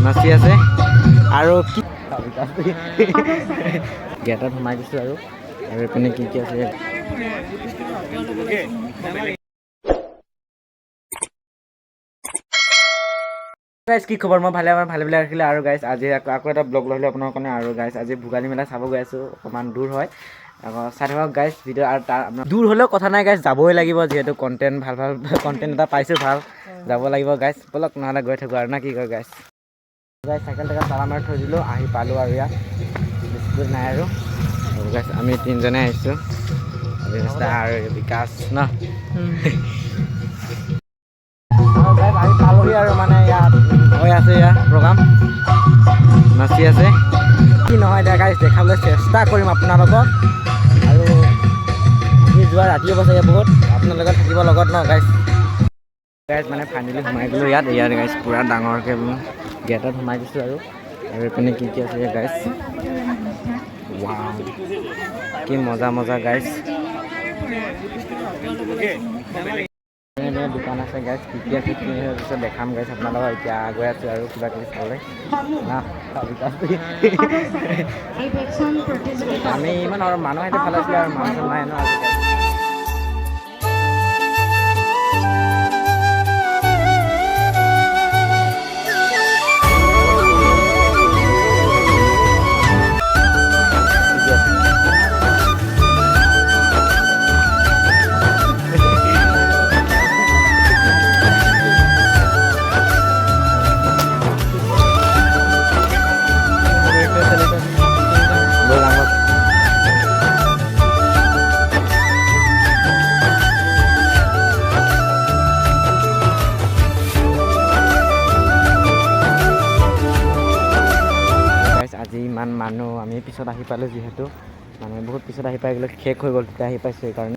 নাচি আছে আৰু কি গেটত সোমাই দিছোঁ আৰু এইপিনে কি কি আছে গাইজ কি খবৰ মই ভালে ৰাখিলে আৰু গাইজ আজি আকৌ এটা ব্লগ লৈ আপোনাৰ কাৰণে আৰু গাইজ আজি ভোগালী মেলা চাব গৈ আছোঁ অকণমান দূৰ হয় আকৌ চাই থাকক গাইজ ভিডিঅ' আৰু তাৰ দূৰ হ'লেও কথা নাই গাইজ যাবই লাগিব যিহেতু কণ্টেণ্ট ভাল কণ্টেণ্ট এটা পাইছোঁ ভাল যাব লাগিব গাইজ ব'লক নহ'লে গৈ থাকোঁ আৰু না কি কয় গাইজ চাইকেল তালা মাৰি থৈ দিলোঁ আহি পালোঁ আৰু ইয়াত বেছি দূৰ নাই আৰু গাইজ আমি তিনিজনে আহিছোঁ আৰু বিকাশ ন আহি পালোহি আৰু মানে ইয়াত হৈ আছে ইয়াত প্ৰগ্ৰাম নাচি আছে কি নহয় এতিয়া গাইজ দেখাবলৈ চেষ্টা কৰিম আপোনালোকক আৰু আমি যোৱা ৰাতিও পাছে বহুত আপোনালোকে থাকিব লগত ন গাইজ মানে ফাইনেলি সোমাই গ'লোঁ ইয়াত গাইজ পূৰা ডাঙৰকৈ গেটত সোমাই দিছোঁ আৰু এইপিনে কি কি আছে গাইজ ৱাও কি মজা গাইজ দোকান আছে গাইজ কি কি আছে কি পিছত দেখাম গাইজ আপোনালোকক এতিয়া গৈ আছোঁ আৰু কিবা কিবি চাবলৈ না আমি ইমান আৰু মানুহ আহিলে ভাল আছিলে আৰু মানুহ নাই ন আজি ইমান মানুহ আমি পিছত আহি পালোঁ যিহেতু মানে বহুত পিছত আহি পাই গ'লোঁ শেষ হৈ গ'ল তেতিয়া আহি পাইছোঁ সেইকাৰণে